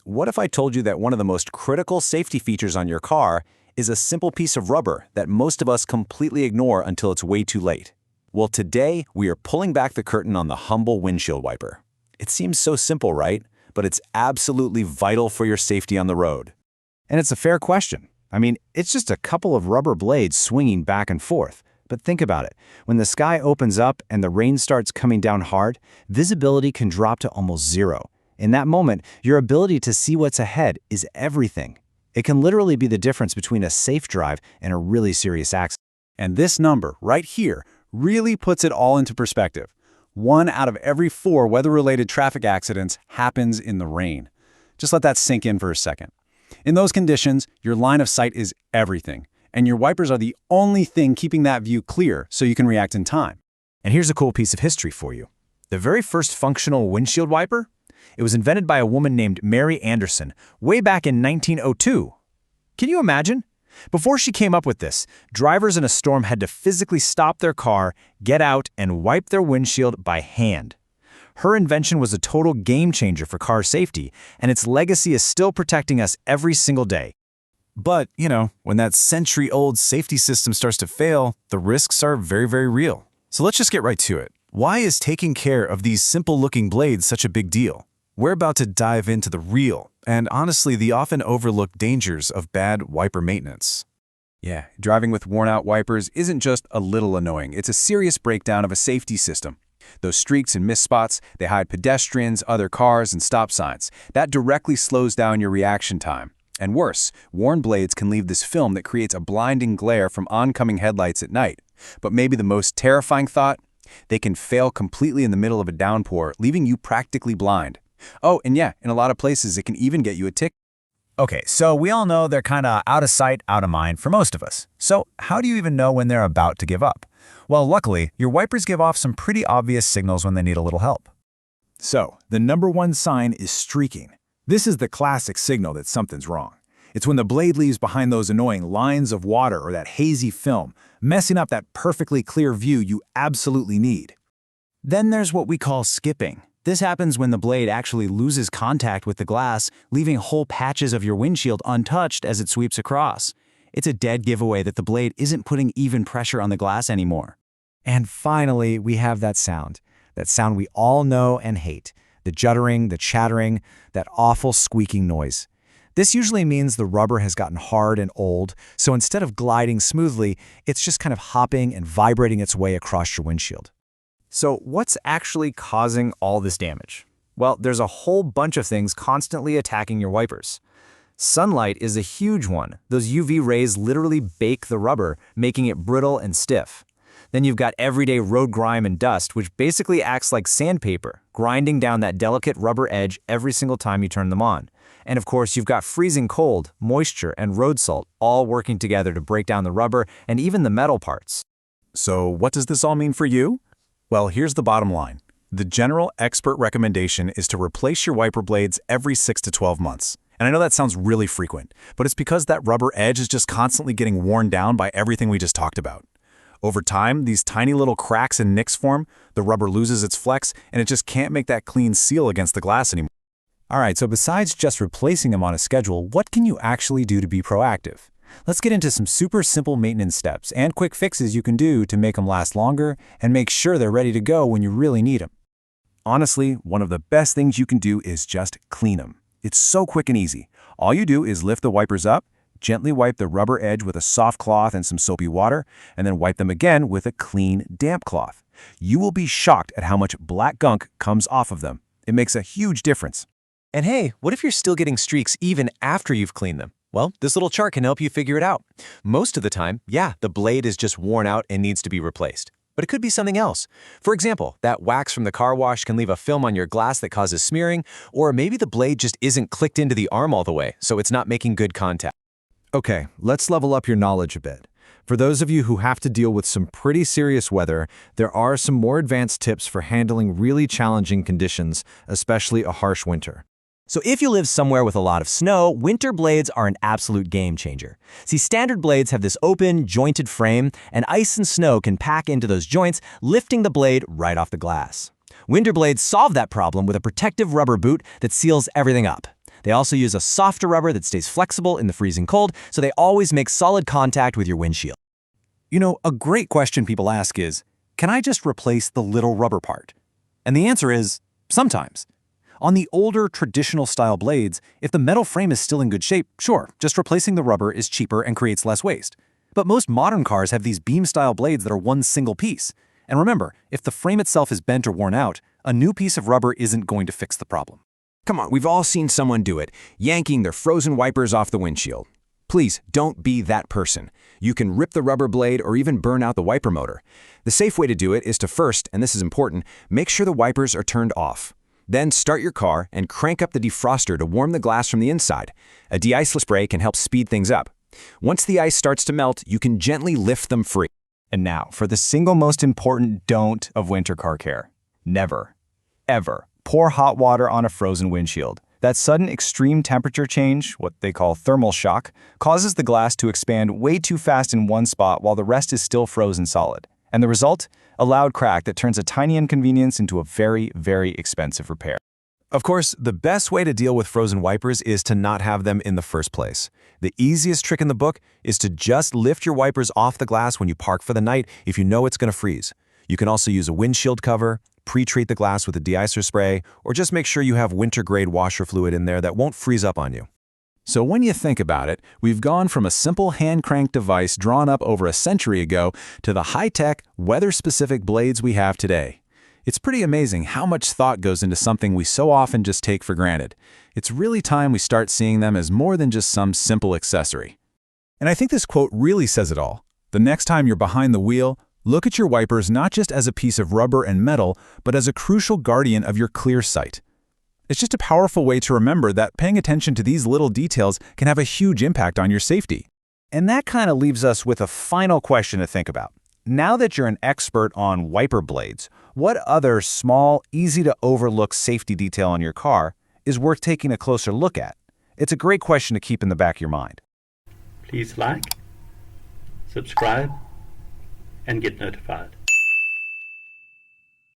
What if I told you that one of the most critical safety features on your car is a simple piece of rubber that most of us completely ignore until it's way too late? Well, today we are pulling back the curtain on the humble windshield wiper. It seems so simple, right? But it's absolutely vital for your safety on the road. And it's a fair question. I mean, it's just a couple of rubber blades swinging back and forth. But think about it. When the sky opens up and the rain starts coming down hard, visibility can drop to almost zero. In that moment, your ability to see what's ahead is everything. It can literally be the difference between a safe drive and a really serious accident. And this number right here really puts it all into perspective. 1 out of every 4 weather-related traffic accidents happens in the rain. Just let that sink in for a second. In those conditions, your line of sight is everything, and your wipers are the only thing keeping that view clear so you can react in time. And here's a cool piece of history for you. The very first functional windshield wiper? It was invented by a woman named Mary Anderson way back in 1902. Can you imagine? Before she came up with this, drivers in a storm had to physically stop their car, get out, and wipe their windshield by hand. Her invention was a total game changer for car safety, and its legacy is still protecting us every single day. But, when that century-old safety system starts to fail, the risks are very, very real. So let's just get right to it. Why is taking care of these simple-looking blades such a big deal? We're about to dive into the real, and honestly, the often overlooked dangers of bad wiper maintenance. Yeah, driving with worn-out wipers isn't just a little annoying. It's a serious breakdown of a safety system. Those streaks and missed spots, they hide pedestrians, other cars, and stop signs. That directly slows down your reaction time. And worse, worn blades can leave this film that creates a blinding glare from oncoming headlights at night. But maybe the most terrifying thought? They can fail completely in the middle of a downpour, leaving you practically blind. Oh, and yeah, in a lot of places, it can even get you a ticket. Okay, so we all know they're kind of out of sight, out of mind for most of us. So how do you even know when they're about to give up? Well, luckily, your wipers give off some pretty obvious signals when they need a little help. So, the number one sign is streaking. This is the classic signal that something's wrong. It's when the blade leaves behind those annoying lines of water or that hazy film, messing up that perfectly clear view you absolutely need. Then there's what we call skipping. This happens when the blade actually loses contact with the glass, leaving whole patches of your windshield untouched as it sweeps across. It's a dead giveaway that the blade isn't putting even pressure on the glass anymore. And finally, we have that sound we all know and hate. The juddering, the chattering, that awful squeaking noise. This usually means the rubber has gotten hard and old, so instead of gliding smoothly, it's just kind of hopping and vibrating its way across your windshield. So what's actually causing all this damage? Well, there's a whole bunch of things constantly attacking your wipers. Sunlight is a huge one. Those UV rays literally bake the rubber, making it brittle and stiff. Then you've got everyday road grime and dust, which basically acts like sandpaper, grinding down that delicate rubber edge every single time you turn them on. And of course, you've got freezing cold, moisture, and road salt all working together to break down the rubber and even the metal parts. So what does this all mean for you? Well, here's the bottom line. The general expert recommendation is to replace your wiper blades every 6 to 12 months. And I know that sounds really frequent, but it's because that rubber edge is just constantly getting worn down by everything we just talked about. Over time, these tiny little cracks and nicks form, the rubber loses its flex, and it just can't make that clean seal against the glass anymore. All right, so besides just replacing them on a schedule, what can you actually do to be proactive? Let's get into some super simple maintenance steps and quick fixes you can do to make them last longer and make sure they're ready to go when you really need them. Honestly, one of the best things you can do is just clean them. It's so quick and easy. All you do is lift the wipers up, gently wipe the rubber edge with a soft cloth and some soapy water, and then wipe them again with a clean, damp cloth. You will be shocked at how much black gunk comes off of them. It makes a huge difference. And hey, what if you're still getting streaks even after you've cleaned them? Well, this little chart can help you figure it out. Most of the time, yeah, the blade is just worn out and needs to be replaced. But it could be something else. For example, that wax from the car wash can leave a film on your glass that causes smearing, or maybe the blade just isn't clicked into the arm all the way, so it's not making good contact. Okay, let's level up your knowledge a bit. For those of you who have to deal with some pretty serious weather, there are some more advanced tips for handling really challenging conditions, especially a harsh winter. So if you live somewhere with a lot of snow, winter blades are an absolute game changer. See, standard blades have this open, jointed frame, and ice and snow can pack into those joints, lifting the blade right off the glass. Winter blades solve that problem with a protective rubber boot that seals everything up. They also use a softer rubber that stays flexible in the freezing cold, so they always make solid contact with your windshield. You know, a great question people ask is, can I just replace the little rubber part? And the answer is, sometimes. On the older, traditional-style blades, if the metal frame is still in good shape, sure, just replacing the rubber is cheaper and creates less waste. But most modern cars have these beam-style blades that are one single piece. And remember, if the frame itself is bent or worn out, a new piece of rubber isn't going to fix the problem. Come on, we've all seen someone do it, yanking their frozen wipers off the windshield. Please, don't be that person. You can rip the rubber blade or even burn out the wiper motor. The safe way to do it is to first, and this is important, make sure the wipers are turned off. Then start your car and crank up the defroster to warm the glass from the inside. A de-ice spray can help speed things up. Once the ice starts to melt, you can gently lift them free. And now, for the single most important don't of winter car care. Never, ever pour hot water on a frozen windshield. That sudden extreme temperature change, what they call thermal shock, causes the glass to expand way too fast in one spot while the rest is still frozen solid. And the result? A loud crack that turns a tiny inconvenience into a very, very expensive repair. Of course, the best way to deal with frozen wipers is to not have them in the first place. The easiest trick in the book is to just lift your wipers off the glass when you park for the night if you know it's going to freeze. You can also use a windshield cover, pre-treat the glass with a de-icer spray, or just make sure you have winter-grade washer fluid in there that won't freeze up on you. So when you think about it, we've gone from a simple hand-crank device drawn up over a century ago to the high-tech, weather-specific blades we have today. It's pretty amazing how much thought goes into something we so often just take for granted. It's really time we start seeing them as more than just some simple accessory. And I think this quote really says it all. The next time you're behind the wheel, look at your wipers not just as a piece of rubber and metal, but as a crucial guardian of your clear sight. It's just a powerful way to remember that paying attention to these little details can have a huge impact on your safety. And that kind of leaves us with a final question to think about. Now that you're an expert on wiper blades, what other small, easy-to-overlook safety detail on your car is worth taking a closer look at? It's a great question to keep in the back of your mind. Please like, subscribe, and get notified.